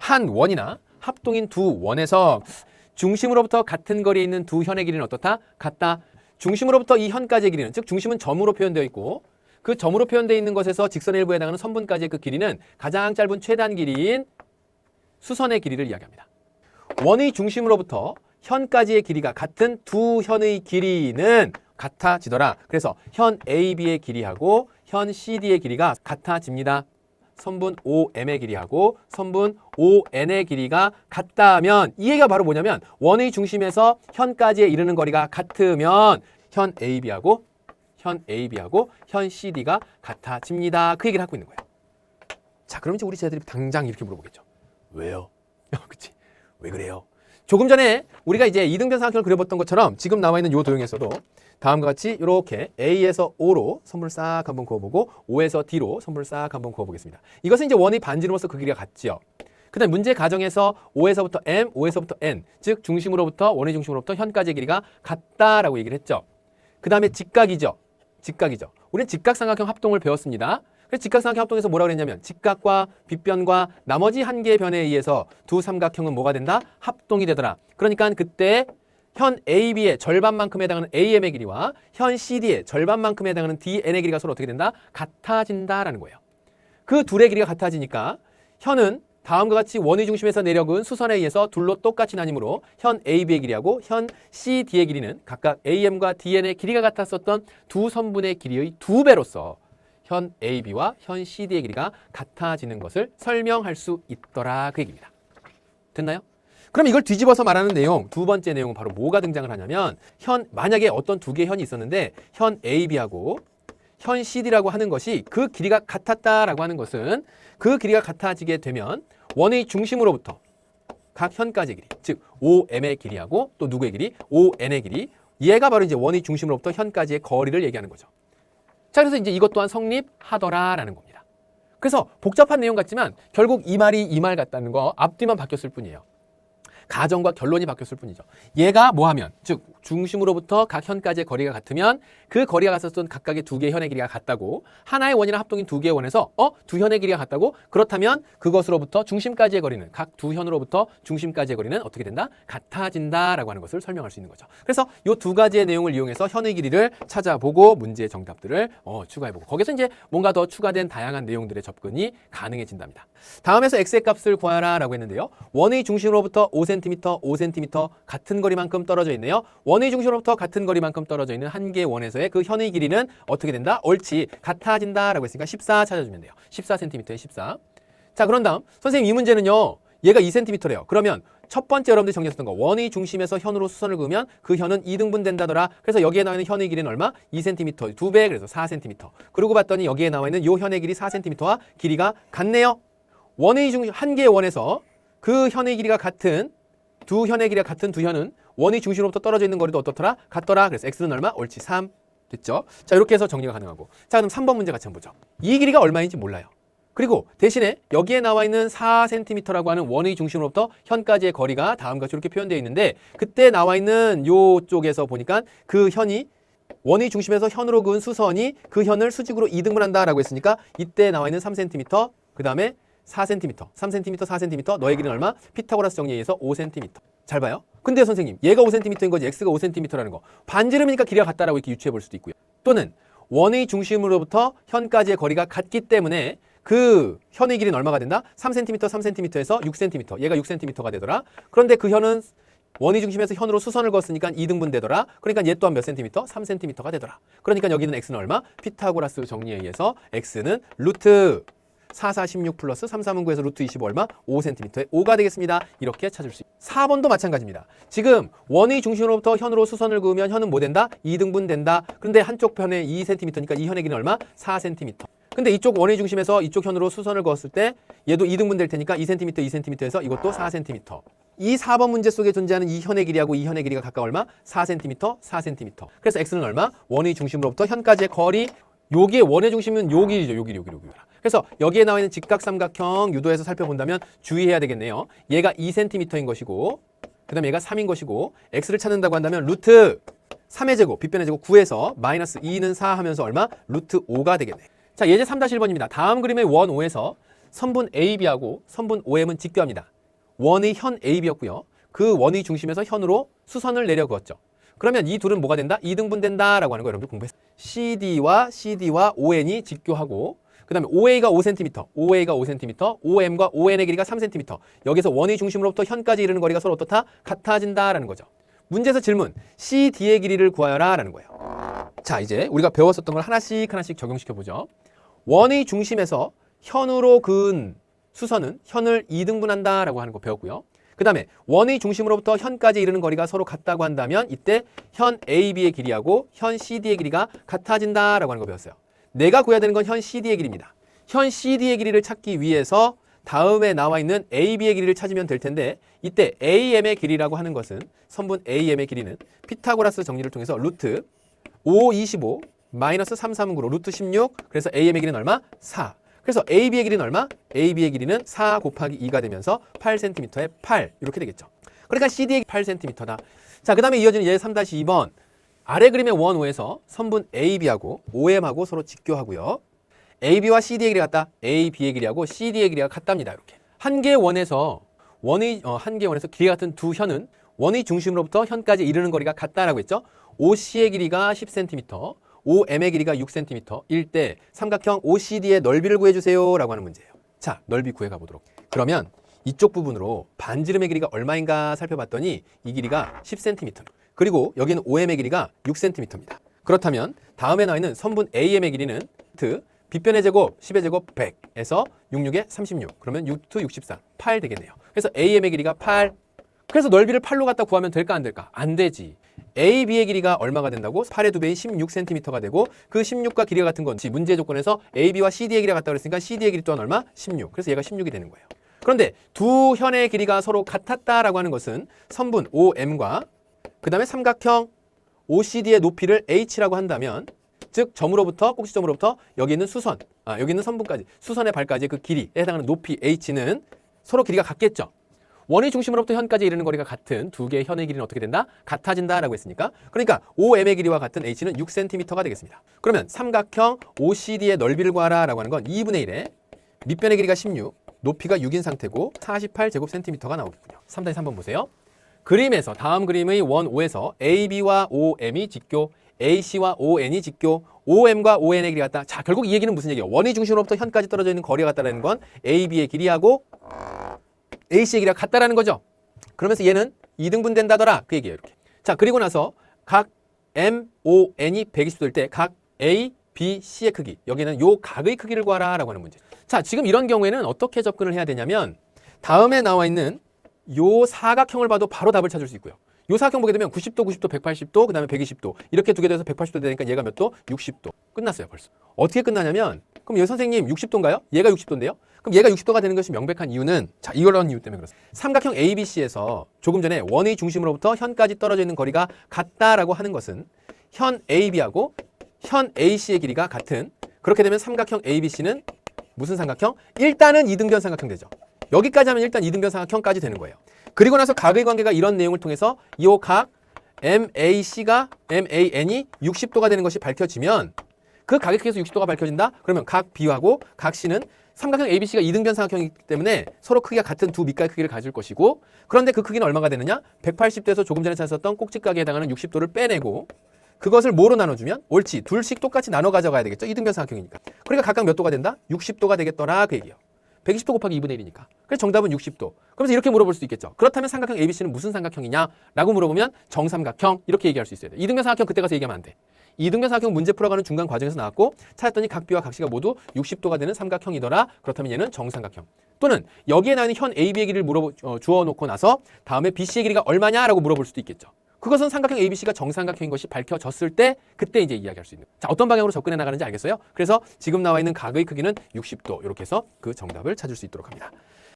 한 원이나 합동인 두 원에서 중심으로부터 같은 거리에 있는 두 현의 길이는 어떻다? 같다. 중심으로부터 이 현까지의 길이는, 즉 중심은 점으로 표현되어 있고 그 점으로 표현되어 있는 것에서 직선의 일부에 해당하는 선분까지의 그 길이는 가장 짧은 최단 길이인 수선의 길이를 이야기합니다. 원의 중심으로부터 현까지의 길이가 같은 두 현의 길이는 같아지더라. 그래서 현 AB의 길이하고 현 CD의 길이가 같아집니다. 선분 OM의 길이하고 선분 ON의 길이가 같다면 이 얘기가 바로 뭐냐면 원의 중심에서 현까지에 이르는 거리가 같으면 현 AB하고 현 CD가 같아집니다. 그 얘기를 하고 있는 거예요. 자, 그럼 이제 우리 쟤들이 당장 이렇게 물어보겠죠. 왜요? 그치? 왜 그래요? 조금 전에 우리가 이제 이등변 삼각형을 그려봤던 것처럼 지금 나와 있는 이 도형에서도 다음과 같이 이렇게 A에서 O로 선분을 싹 한번 그어보고 O에서 D로 선분을 싹 한번 그어보겠습니다. 이것은 이제 원의 반지름으로서 그 길이가 같죠. 그 다음 문제 가정에서 O에서부터 M, O에서부터 N, 즉 중심으로부터 원의 중심으로부터 현까지의 길이가 같다라고 얘기를 했죠. 그 다음에 직각이죠. 우리는 직각삼각형 합동을 배웠습니다. 그래서 직각삼각형 합동에서 뭐라고 그랬냐면 직각과 빗변과 나머지 한 개의 변에 의해서 두 삼각형은 뭐가 된다? 합동이 되더라. 그러니까 그때 현 AB의 절반만큼 해당하는 AM의 길이와 현 CD의 절반만큼 해당하는 DN의 길이가 서로 어떻게 된다? 같아진다라는 거예요. 그 둘의 길이가 같아지니까 현은 다음과 같이 원의 중심에서 내려근 수선에 의해서 둘로 똑같이 나뉘므로 현 AB의 길이하고 현 CD의 길이는 각각 AM과 DN의 길이가 같았었던 두 선분의 길이의 2배로서 현 AB와 현 CD의 길이가 같아지는 것을 설명할 수 있더라 그 얘기입니다. 됐나요? 그럼 이걸 뒤집어서 말하는 내용, 두 번째 내용은 바로 뭐가 등장을 하냐면 만약에 어떤 두 개의 현이 있었는데 현 AB하고 현 CD라고 하는 것이 그 길이가 같았다라고 하는 것은 그 길이가 같아지게 되면 원의 중심으로부터 각 현까지의 길이, 즉 OM의 길이하고 또 누구의 길이? ON의 길이, 얘가 바로 이제 원의 중심으로부터 현까지의 거리를 얘기하는 거죠. 자, 그래서 이제 이것 또한 성립하더라라는 겁니다. 그래서 복잡한 내용 같지만 결국 이 말이 이 말 같다는 거 앞뒤만 바뀌었을 뿐이에요. 가정과 결론이 바뀌었을 뿐이죠. 얘가 뭐하면, 즉 중심으로부터 각 현까지의 거리가 같으면 그 거리가 같았던 각각의 두 개의 현의 길이가 같다고, 하나의 원이나 합동인 두 개의 원에서 두 현의 길이가 같다고, 그렇다면 그것으로부터 중심까지의 거리는, 각 두 현으로부터 중심까지의 거리는 어떻게 된다? 같아진다라고 하는 것을 설명할 수 있는 거죠. 그래서 이 두 가지의 내용을 이용해서 현의 길이를 찾아보고 문제의 정답들을 추가해보고, 거기서 이제 뭔가 더 추가된 다양한 내용들의 접근이 가능해진답니다. 다음에서 x의 값을 구하라 라고 했는데요. 원의 중심으로부터 5cm 같은 거리만큼 떨어져 있네요. 원의 중심으로부터 같은 거리만큼 떨어져 있는 한 개의 원에서의 그 현의 길이는 어떻게 된다? 옳지, 같아진다 라고 했으니까 14 찾아주면 돼요. 14cm에 14. 자, 그런 다음 선생님 이 문제는요, 얘가 2cm래요. 그러면 첫 번째 여러분들이 정리했던 거, 원의 중심에서 현으로 수선을 그으면 그 현은 2등분 된다더라. 그래서 여기에 나와 있는 현의 길이는 얼마? 2cm, 2배, 그래서 4cm. 그러고 봤더니 여기에 나와 있는 요 현의 길이 4cm와 길이가 같네요. 원의 중심, 한 개의 원에서 그 현의 길이가 같은 두 현의 길이가 같은 두 현은 원의 중심으로부터 떨어져 있는 거리도 어떻더라? 같더라. 그래서 x는 얼마? 옳지, 3. 됐죠? 자, 이렇게 해서 정리가 가능하고. 자, 그럼 3번 문제 같이 한번 보죠. 이 길이가 얼마인지 몰라요. 그리고 대신에 여기에 나와 있는 4cm라고 하는 원의 중심으로부터 현까지의 거리가 다음과 같이 이렇게 표현되어 있는데, 그때 나와 있는 요쪽에서 보니까 그 현이 원의 중심에서 현으로 그은 수선이 그 현을 수직으로 2등분한다라고 했으니까 이때 나와 있는 3cm, 그 다음에 4cm, 3cm, 4cm, 너의 길이는 얼마? 피타고라스 정리에 의해서 5cm. 잘 봐요. 근데 선생님, 얘가 5cm인 거지 x가 5cm라는 거. 반지름이니까 길이가 같다라고 이렇게 유추해 볼 수도 있고요. 또는 원의 중심으로부터 현까지의 거리가 같기 때문에 그 현의 길이는 얼마가 된다? 3cm, 3cm에서 6cm. 얘가 6cm가 되더라. 그런데 그 현은 원의 중심에서 현으로 수선을 그었으니까 2등분 되더라. 그러니까 얘 또한 몇 cm? 3cm가 되더라. 그러니까 여기는 x는 얼마? 피타고라스 정리에 의해서 x는 루트 4, 4, 16 플러스 3, 3은 9에서 루트 25 얼마? 5cm의 5가 되겠습니다. 이렇게 찾을 수 있습니다. 4번도 마찬가지입니다. 지금 원의 중심으로부터 현으로 수선을 그으면 현은 뭐 된다? 2등분 된다. 그런데 한쪽 편에 2cm니까 이 현의 길이는 얼마? 4cm. 근데 이쪽 원의 중심에서 이쪽 현으로 수선을 그었을 때 얘도 2등분 될 테니까 2cm, 2cm에서 이것도 4cm. 이 4번 문제 속에 존재하는 이 현의 길이하고 이 현의 길이가 각각 얼마? 4cm, 4cm. 그래서 x는 얼마? 원의 중심으로부터 현까지의 거리, 여기에 원의 중심은 요 길이죠. 요 길이. 그래서 여기에 나와 있는 직각삼각형 유도에서 살펴본다면 주의해야 되겠네요. 얘가 2cm인 것이고, 그 다음에 얘가 3인 것이고, x를 찾는다고 한다면 루트 3의 제곱, 빗변의 제곱 9에서 마이너스 2는 4 하면서 얼마? 루트 5가 되겠네. 자, 예제 3-1번입니다. 다음 그림의 원 5에서 선분 AB하고 선분 OM은 직교합니다. 원의 현 AB였고요. 그 원의 중심에서 현으로 수선을 내려 그었죠. 그러면 이 둘은 뭐가 된다? 이등분된다라고 하는 거 여러분들 공부했어요. CD와 ON이 직교하고 그 다음에 OA가 5cm, OA가 5cm, OM과 ON의 길이가 3cm. 여기서 원의 중심으로부터 현까지 이르는 거리가 서로 어떻다? 같아진다라는 거죠. 문제에서 질문, CD의 길이를 구하여라 라는 거예요. 자, 이제 우리가 배웠었던 걸 하나씩 적용시켜보죠. 원의 중심에서 현으로 그은 수선은 현을 2등분한다 라고 하는 거 배웠고요. 그 다음에 원의 중심으로부터 현까지 이르는 거리가 서로 같다고 한다면 이때 현 AB의 길이하고 현 CD의 길이가 같아진다 라고 하는 거 배웠어요. 내가 구해야 되는 건 현 CD의 길이입니다. 현 CD의 길이를 찾기 위해서 다음에 나와 있는 AB의 길이를 찾으면 될 텐데 이때 AM의 길이라고 하는 것은 선분 AM의 길이는 피타고라스 정리를 통해서 루트 525 마이너스 339로 루트 16 그래서 AM의 길이는 얼마? 4. 그래서 AB의 길이는 얼마? AB의 길이는 4 곱하기 2가 되면서 8cm에 8 이렇게 되겠죠. 그러니까 CD의 8cm다. 자, 그 다음에 이어지는 예 3-2번 아래 그림의 원 5에서 선분 AB하고 OM하고 서로 직교하고요. AB와 CD의 길이가 같다. AB의 길이하고 CD의 길이가 같답니다. 이렇게 한 개의 원에서 한 개의 원에서 길이가 같은 두 현은 원의 중심으로부터 현까지 이르는 거리가 같다라고 했죠. OC의 길이가 10cm, OM의 길이가 6cm일 때 삼각형 OCD의 넓이를 구해주세요 라고 하는 문제예요. 자, 넓이 구해가 보도록. 그러면 이쪽 부분으로 반지름의 길이가 얼마인가 살펴봤더니 이 길이가 10cm 그리고 여기는 OM의 길이가 6cm입니다. 그렇다면 다음에 나와 있는 선분 AM의 길이는 빗변의 제곱 10의 제곱 100에서 66에 36 그러면 6to 64 8 되겠네요. 그래서 AM의 길이가 8 그래서 넓이를 8로 갖다 구하면 될까 안 될까? 안 되지. AB의 길이가 얼마가 된다고? 8의 2배인 16cm가 되고 그 16과 길이가 같은 건지 문제 조건에서 AB와 CD의 길이가 같다고 그랬으니까 CD의 길이 또한 얼마? 16. 그래서 얘가 16이 되는 거예요. 그런데 두 현의 길이가 서로 같았다라고 하는 것은 선분 OM과 그 다음에 삼각형 OCD의 높이를 H라고 한다면 즉 점으로부터 꼭지점으로부터 여기 있는 수선, 여기 있는 선분까지 수선의 발까지 그 길이에 해당하는 높이 H는 서로 길이가 같겠죠. 원의 중심으로부터 현까지 이르는 거리가 같은 두 개의 현의 길이는 어떻게 된다? 같아진다라고 했으니까 그러니까 OM의 길이와 같은 H는 6cm가 되겠습니다. 그러면 삼각형 OCD의 넓이를 구하라 라고 하는 건 2분의 1에 밑변의 길이가 16, 높이가 6인 상태고 48제곱cm가 나오겠군요. 3-3번 보세요. 그림에서 다음 그림의 원 5에서 AB와 OM이 직교, AC와 ON이 직교, OM과 ON의 길이가 같다. 자, 결국 이 얘기는 무슨 얘기예요? 원의 중심으로부터 현까지 떨어져 있는 거리가 같다라는 건 AB의 길이하고 AC의 길이가 같다라는 거죠. 그러면서 얘는 2등분 된다더라. 그 얘기예요. 이렇게. 자, 그리고 나서 각 MON이 120도 될 때 각 A, B, C의 크기. 여기는 요 각의 크기를 구하라 라고 하는 문제. 자, 지금 이런 경우에는 어떻게 접근을 해야 되냐면 다음에 나와 있는 요 사각형을 봐도 바로 답을 찾을 수 있고요. 요 사각형 보게 되면 90도, 90도, 180도, 그 다음에 120도 이렇게 두 개 돼서 180도 되니까 얘가 몇 도? 60도. 끝났어요 벌써. 어떻게 끝나냐면 그럼 여기 선생님 60도인가요? 얘가 60도인데요? 그럼 얘가 60도가 되는 것이 명백한 이유는 자, 이런 이유 때문에 그렇습니다. 삼각형 ABC에서 조금 전에 원의 중심으로부터 현까지 떨어져 있는 거리가 같다라고 하는 것은 현 AB하고 현 AC의 길이가 같은 그렇게 되면 삼각형 ABC는 무슨 삼각형? 일단은 이등변 삼각형 되죠. 여기까지 하면 일단 이등변 삼각형까지 되는 거예요. 그리고 나서 각의 관계가 이런 내용을 통해서 이 각 MAC가 MAN이 60도가 되는 것이 밝혀지면 그 각의 크기에서 60도가 밝혀진다? 그러면 각 B하고 각 C는 삼각형 ABC가 이등변 삼각형이기 때문에 서로 크기가 같은 두 밑각의 크기를 가질 것이고 그런데 그 크기는 얼마가 되느냐? 180도에서 조금 전에 찾았던 꼭지각에 해당하는 60도를 빼내고 그것을 뭐로 나눠주면? 옳지. 둘씩 똑같이 나눠 가져가야 되겠죠. 이등변 삼각형이니까. 그러니까 각각 몇 도가 된다? 60도가 되겠더라 그 얘기예요. 120도 곱하기 2분의 1이니까. 그래서 정답은 60도. 그러면서 이렇게 물어볼 수도 있겠죠. 그렇다면 삼각형 ABC는 무슨 삼각형이냐라고 물어보면 정삼각형 이렇게 얘기할 수 있어야 돼. 이등변 삼각형 그때 가서 얘기하면 안 돼. 이등변 삼각형 문제 풀어가는 중간 과정에서 나왔고 찾았더니 각 B와 각 C가 모두 60도가 되는 삼각형이더라. 그렇다면 얘는 정삼각형. 또는 여기에 나와 있는 현 AB의 길이를 주어놓고 나서 다음에 BC의 길이가 얼마냐라고 물어볼 수도 있겠죠. 그것은 삼각형 ABC가 정삼각형인 것이 밝혀졌을 때 그때 이제 이야기할 수 있는. 자, 어떤 방향으로 접근해 나가는지 알겠어요? 그래서 지금 나와 있는 각의 크기는 60도 이렇게 해서 그 정답을 찾을 수 있도록 합니다.